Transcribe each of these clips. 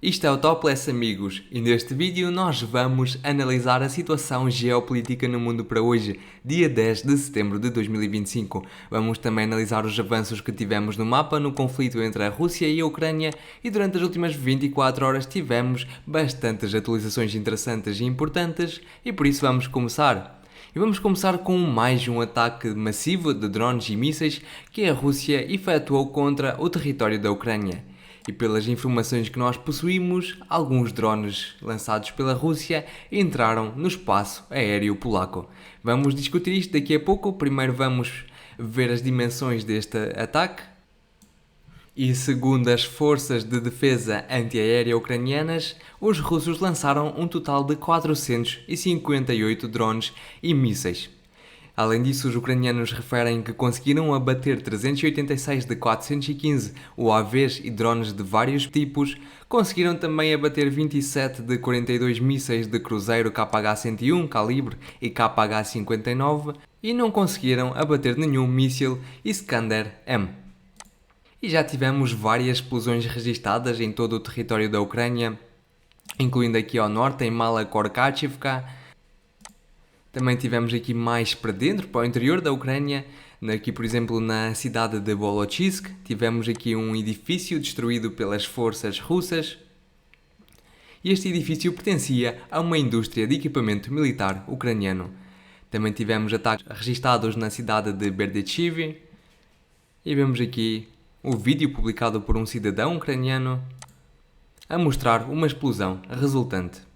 Isto é o Topless, amigos, e neste vídeo nós vamos analisar a situação geopolítica no mundo para hoje, dia 10 de setembro de 2025. Vamos também analisar os avanços que tivemos no mapa no conflito entre a Rússia e a Ucrânia e durante as últimas 24 horas tivemos bastantes atualizações interessantes e importantes e por isso vamos começar. E vamos começar com mais um ataque massivo de drones e mísseis que a Rússia efetuou contra o território da Ucrânia. E pelas informações que nós possuímos, alguns drones lançados pela Rússia entraram no espaço aéreo polaco. Vamos discutir isto daqui a pouco. Primeiro vamos ver as dimensões deste ataque. E segundo as forças de defesa antiaérea ucranianas, os russos lançaram um total de 458 drones e mísseis. Além disso, os ucranianos referem que conseguiram abater 386 de 415 UAVs e drones de vários tipos, conseguiram também abater 27 de 42 mísseis de cruzeiro KH-101 calibre e KH-59 e não conseguiram abater nenhum míssil Iskander-M. E já tivemos várias explosões registadas em todo o território da Ucrânia, incluindo aqui ao norte em Mala-Korkachivka. Também tivemos aqui mais para dentro, para o interior da Ucrânia, aqui por exemplo na cidade de Volochisk, tivemos aqui um edifício destruído pelas forças russas. E este edifício pertencia a uma indústria de equipamento militar ucraniano. Também tivemos ataques registados na cidade de Berdechiv. E vemos aqui o vídeo publicado por um cidadão ucraniano a mostrar uma explosão resultante.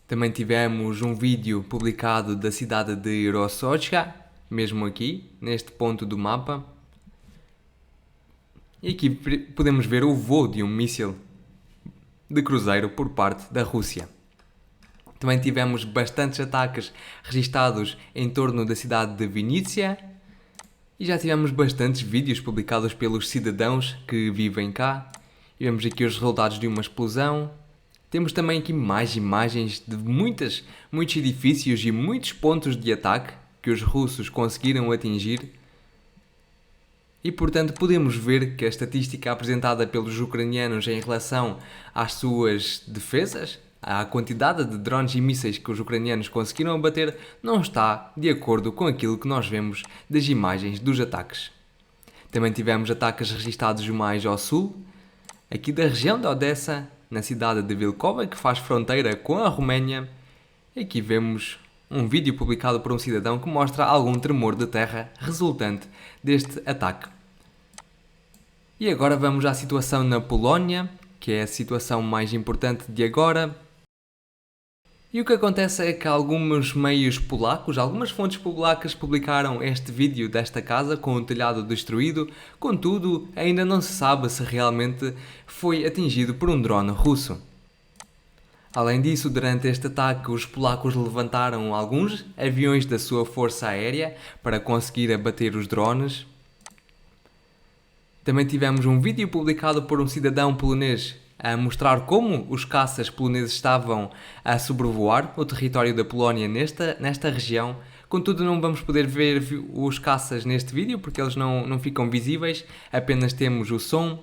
Também tivemos um vídeo publicado da cidade de Rosochka, mesmo aqui, neste ponto do mapa. E aqui podemos ver o voo de um míssil de cruzeiro por parte da Rússia. Também tivemos bastantes ataques registados em torno da cidade de Vinícius. E já tivemos bastantes vídeos publicados pelos cidadãos que vivem cá. E vemos aqui os resultados de uma explosão. Temos também aqui mais imagens de muitos edifícios e muitos pontos de ataque que os russos conseguiram atingir. E portanto podemos ver que a estatística apresentada pelos ucranianos em relação às suas defesas, à quantidade de drones e mísseis que os ucranianos conseguiram abater, não está de acordo com aquilo que nós vemos das imagens dos ataques. Também tivemos ataques registados mais ao sul, aqui da região de Odessa, na cidade de Vilkova, que faz fronteira com a Roménia. Aqui vemos um vídeo publicado por um cidadão que mostra algum tremor de terra resultante deste ataque. E agora vamos à situação na Polónia, que é a situação mais importante de agora. E o que acontece é que alguns meios polacos, algumas fontes polacas publicaram este vídeo desta casa com o telhado destruído, contudo ainda não se sabe se realmente foi atingido por um drone russo. Além disso, durante este ataque os polacos levantaram alguns aviões da sua força aérea para conseguir abater os drones. Também tivemos um vídeo publicado por um cidadão polonês a mostrar como os caças poloneses estavam a sobrevoar o território da Polónia nesta região. Contudo, não vamos poder ver os caças neste vídeo porque eles não ficam visíveis, apenas temos o som.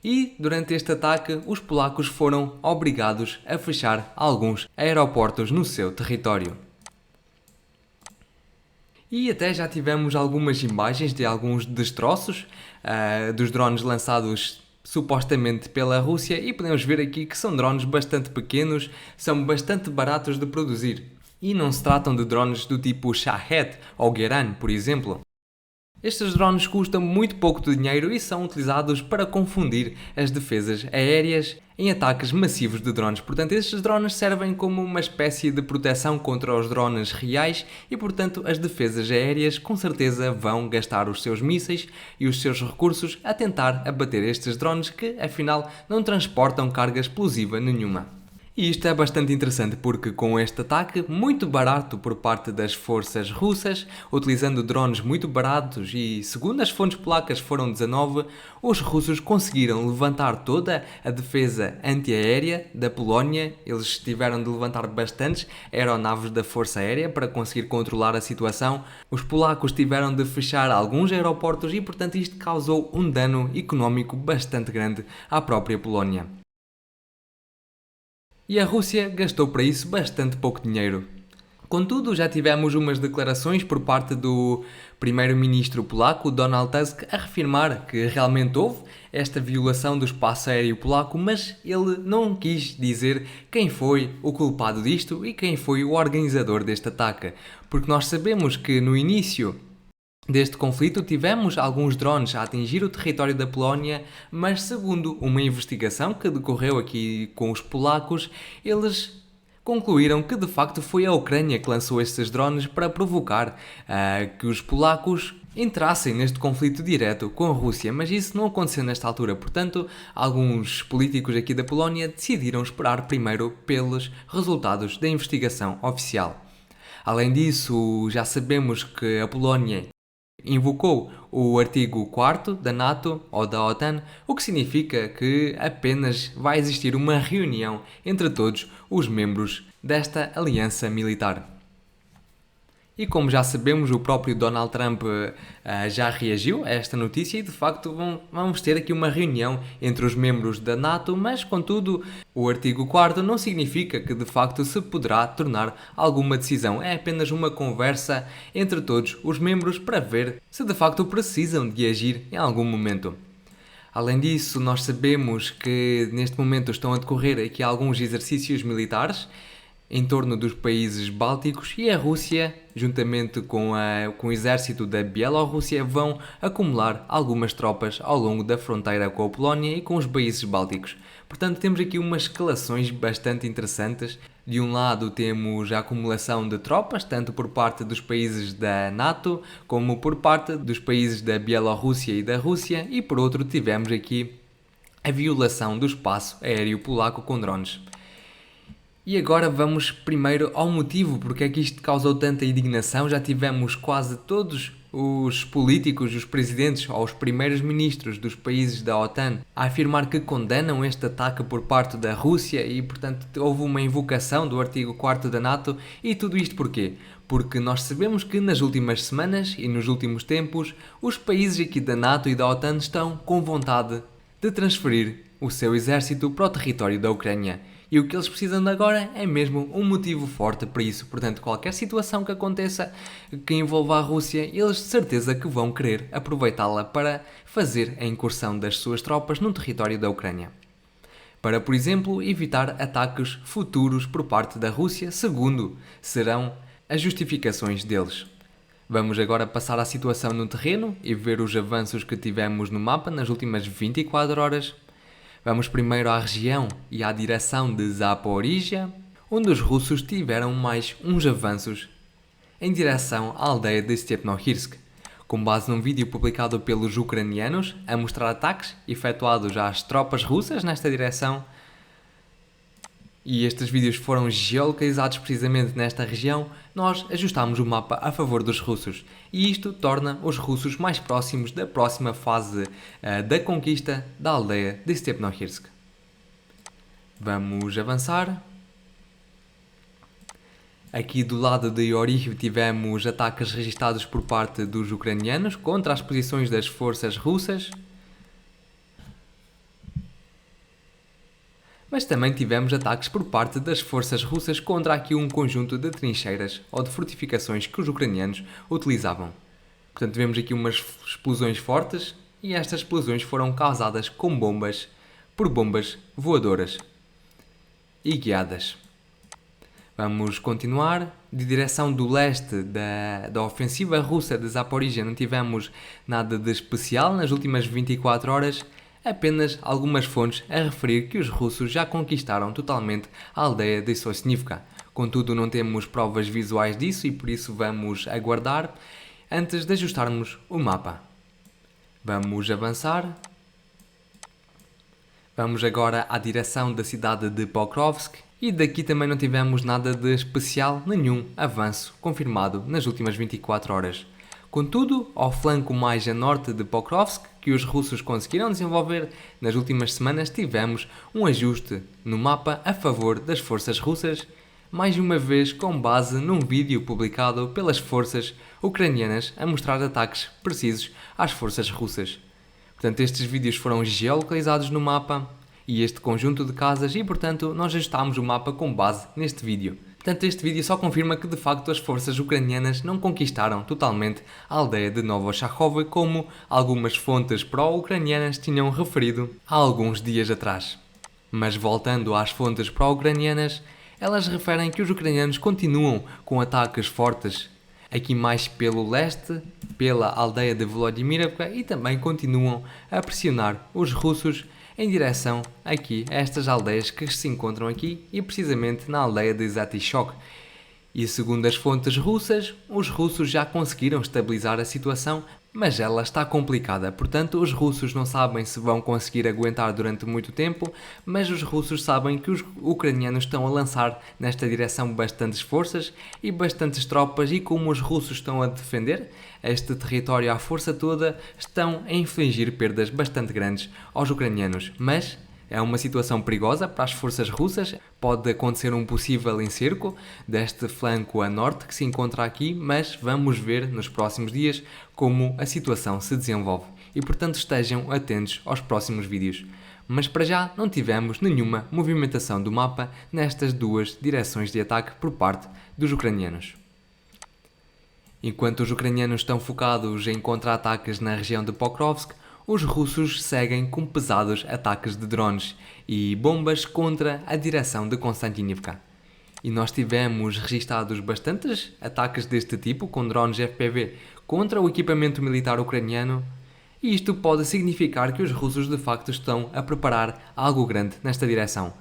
E durante este ataque, os polacos foram obrigados a fechar alguns aeroportos no seu território. E até já tivemos algumas imagens de alguns destroços dos drones lançados supostamente pela Rússia e podemos ver aqui que são drones bastante pequenos, são bastante baratos de produzir e não se tratam de drones do tipo Shahed ou Geran, por exemplo. Estes drones custam muito pouco de dinheiro e são utilizados para confundir as defesas aéreas em ataques massivos de drones. Portanto, estes drones servem como uma espécie de proteção contra os drones reais e, portanto, as defesas aéreas com certeza vão gastar os seus mísseis e os seus recursos a tentar abater estes drones que, afinal, não transportam carga explosiva nenhuma. E isto é bastante interessante porque com este ataque muito barato por parte das forças russas, utilizando drones muito baratos e segundo as fontes polacas foram 19, os russos conseguiram levantar toda a defesa antiaérea da Polónia. Eles tiveram de levantar bastantes aeronaves da Força Aérea para conseguir controlar a situação. Os polacos tiveram de fechar alguns aeroportos e, portanto, isto causou um dano económico bastante grande à própria Polónia. E a Rússia gastou para isso bastante pouco dinheiro. Contudo, já tivemos umas declarações por parte do primeiro-ministro polaco, Donald Tusk, a reafirmar que realmente houve esta violação do espaço aéreo polaco, mas ele não quis dizer quem foi o culpado disto e quem foi o organizador deste ataque. Porque nós sabemos que no início deste conflito tivemos alguns drones a atingir o território da Polónia, mas segundo uma investigação que decorreu aqui com os polacos, eles concluíram que de facto foi a Ucrânia que lançou estes drones para provocar que os polacos entrassem neste conflito direto com a Rússia, mas isso não aconteceu nesta altura. Portanto, alguns políticos aqui da Polónia decidiram esperar primeiro pelos resultados da investigação oficial. Além disso, já sabemos que a Polónia invocou o artigo 4º da NATO ou da OTAN, o que significa que apenas vai existir uma reunião entre todos os membros desta aliança militar. E como já sabemos, o próprio Donald Trump já reagiu a esta notícia e de facto vamos ter aqui uma reunião entre os membros da NATO, mas contudo o artigo 4º não significa que de facto se poderá tornar alguma decisão. É apenas uma conversa entre todos os membros para ver se de facto precisam de agir em algum momento. Além disso, nós sabemos que neste momento estão a decorrer aqui alguns exercícios militares em torno dos países bálticos e a Rússia, juntamente com o exército da Bielorrússia, vão acumular algumas tropas ao longo da fronteira com a Polónia e com os países bálticos. Portanto, temos aqui umas escalações bastante interessantes. De um lado temos a acumulação de tropas, tanto por parte dos países da NATO, como por parte dos países da Bielorrússia e da Rússia, e por outro tivemos aqui a violação do espaço aéreo polaco com drones. E agora vamos primeiro ao motivo porque é que isto causou tanta indignação. Já tivemos quase todos os políticos, os presidentes ou os primeiros ministros dos países da OTAN a afirmar que condenam este ataque por parte da Rússia e, portanto, houve uma invocação do artigo 4º da NATO. E tudo isto porquê? Porque nós sabemos que nas últimas semanas e nos últimos tempos os países aqui da NATO e da OTAN estão com vontade de transferir o seu exército para o território da Ucrânia. E o que eles precisam de agora é mesmo um motivo forte para isso. Portanto, qualquer situação que aconteça que envolva a Rússia, eles de certeza que vão querer aproveitá-la para fazer a incursão das suas tropas no território da Ucrânia. Para, por exemplo, evitar ataques futuros por parte da Rússia, segundo serão as justificações deles. Vamos agora passar à situação no terreno e ver os avanços que tivemos no mapa nas últimas 24 horas. Vamos primeiro à região e à direção de Zaporizhia, onde os russos tiveram mais uns avanços em direção à aldeia de Stepnohirsk, com base num vídeo publicado pelos ucranianos a mostrar ataques efetuados às tropas russas nesta direção. E estes vídeos foram geolocalizados precisamente nesta região. Nós ajustámos o mapa a favor dos russos e isto torna os russos mais próximos da próxima fase da conquista da aldeia de Stepnohirsk. Vamos avançar. Aqui do lado de Orih tivemos ataques registados por parte dos ucranianos contra as posições das forças russas. Mas também tivemos ataques por parte das forças russas contra aqui um conjunto de trincheiras ou de fortificações que os ucranianos utilizavam. Portanto, tivemos aqui umas explosões fortes e estas explosões foram causadas com bombas, por bombas voadoras e guiadas. Vamos continuar. De direção do leste da ofensiva russa de Zaporizhia não tivemos nada de especial nas últimas 24 horas. Apenas algumas fontes a referir que os russos já conquistaram totalmente a aldeia de Sosnivka. Contudo, não temos provas visuais disso e por isso vamos aguardar antes de ajustarmos o mapa. Vamos avançar. Vamos agora à direção da cidade de Pokrovsk E daqui também não tivemos nada de especial, nenhum avanço confirmado nas últimas 24 horas. Contudo, ao flanco mais a norte de Pokrovsk, que os russos conseguiram desenvolver nas últimas semanas, tivemos um ajuste no mapa a favor das forças russas, mais uma vez com base num vídeo publicado pelas forças ucranianas a mostrar ataques precisos às forças russas. Portanto, estes vídeos foram geolocalizados no mapa e este conjunto de casas e, portanto, nós ajustámos o mapa com base neste vídeo. Portanto, este vídeo só confirma que, de facto, as forças ucranianas não conquistaram totalmente a aldeia de Novochakhovka, como algumas fontes pró-ucranianas tinham referido há alguns dias atrás. Mas voltando às fontes pró-ucranianas, elas referem que os ucranianos continuam com ataques fortes aqui mais pelo leste, pela aldeia de Volodymyrovka, e também continuam a pressionar os russos em direção aqui a estas aldeias que se encontram aqui e precisamente na aldeia de Zatishok. E segundo as fontes russas, os russos já conseguiram estabilizar a situação, mas ela está complicada. Portanto, os russos não sabem se vão conseguir aguentar durante muito tempo, mas os russos sabem que os ucranianos estão a lançar nesta direção bastantes forças e bastantes tropas, e como os russos estão a defender este território à força toda, estão a infligir perdas bastante grandes aos ucranianos. Mas é uma situação perigosa para as forças russas, pode acontecer um possível encerco deste flanco a norte que se encontra aqui, mas vamos ver nos próximos dias como a situação se desenvolve e, portanto, estejam atentos aos próximos vídeos. Mas para já não tivemos nenhuma movimentação do mapa nestas duas direções de ataque por parte dos ucranianos. Enquanto os ucranianos estão focados em contra-ataques na região de Pokrovsk, os russos seguem com pesados ataques de drones e bombas contra a direção de Konstantinivka. E nós tivemos registados bastantes ataques deste tipo com drones FPV contra o equipamento militar ucraniano, e isto pode significar que os russos de facto estão a preparar algo grande nesta direção.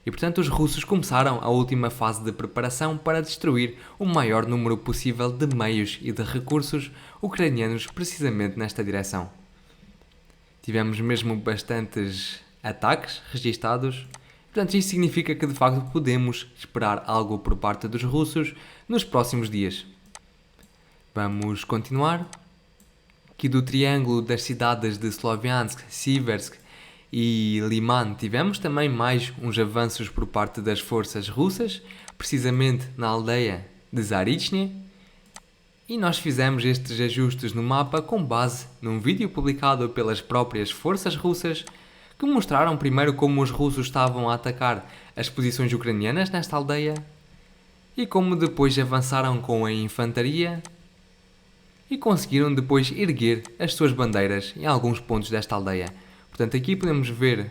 E portanto os russos começaram a última fase de preparação para destruir o maior número possível de meios e de recursos ucranianos precisamente nesta direção. Tivemos mesmo bastantes ataques registados, portanto isto significa que de facto podemos esperar algo por parte dos russos nos próximos dias. Vamos continuar. Aqui do triângulo das cidades de Sloviansk, Siversk e Liman tivemos também mais uns avanços por parte das forças russas, precisamente na aldeia de Zarichny. E nós fizemos estes ajustes no mapa com base num vídeo publicado pelas próprias forças russas, que mostraram primeiro como os russos estavam a atacar as posições ucranianas nesta aldeia e como depois avançaram com a infantaria e conseguiram depois erguer as suas bandeiras em alguns pontos desta aldeia. Portanto, aqui podemos ver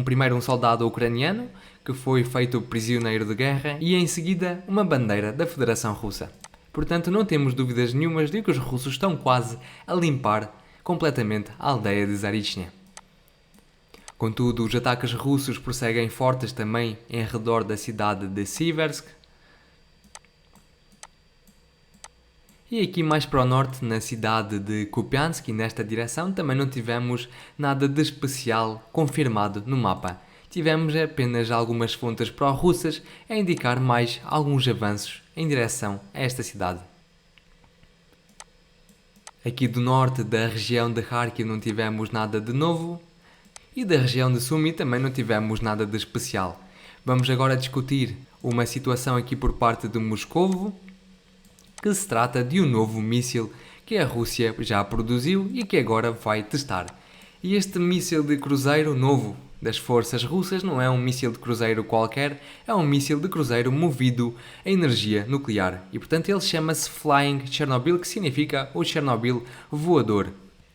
primeiro um soldado ucraniano que foi feito prisioneiro de guerra e em seguida uma bandeira da Federação Russa. Portanto, não temos dúvidas nenhumas de que os russos estão quase a limpar completamente a aldeia de Zarichny. Contudo, os ataques russos prosseguem fortes também em redor da cidade de Siversk. E aqui mais para o norte, na cidade de Kupiansk, e nesta direção, também não tivemos nada de especial confirmado no mapa. Tivemos apenas algumas fontes pró-russas a indicar mais alguns avanços em direção a esta cidade. Aqui do norte da região de Kharkiv não tivemos nada de novo e da região de Sumy também não tivemos nada de especial. Vamos agora discutir uma situação aqui por parte de Moscovo, que se trata de um novo míssil que a Rússia já produziu e que agora vai testar. E este míssil de cruzeiro novo das forças russas não é um míssil de cruzeiro qualquer, é um míssil de cruzeiro movido a energia nuclear. E portanto ele chama-se Flying Chernobyl, que significa o Chernobyl voador.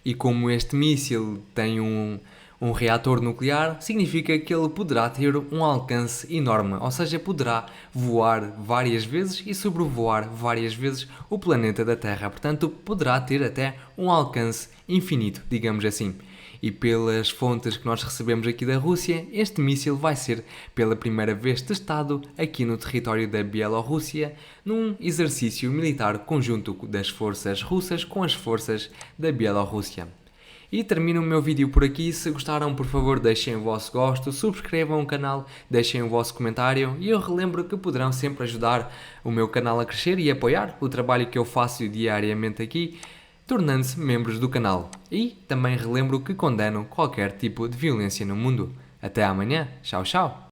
E como este míssil tem um reator nuclear, significa que ele poderá ter um alcance enorme, ou seja, poderá voar várias vezes e sobrevoar várias vezes o planeta da Terra. Portanto, poderá ter até um alcance infinito, digamos assim. E pelas fontes que nós recebemos aqui da Rússia, este míssil vai ser pela primeira vez testado aqui no território da Bielorrússia, num exercício militar conjunto das forças russas com as forças da Bielorrússia. E termino o meu vídeo por aqui. Se gostaram, por favor, deixem o vosso gosto, subscrevam o canal, deixem o vosso comentário e eu relembro que poderão sempre ajudar o meu canal a crescer e apoiar o trabalho que eu faço diariamente aqui, tornando-se membros do canal. E também relembro que condeno qualquer tipo de violência no mundo. Até amanhã. Tchau, tchau.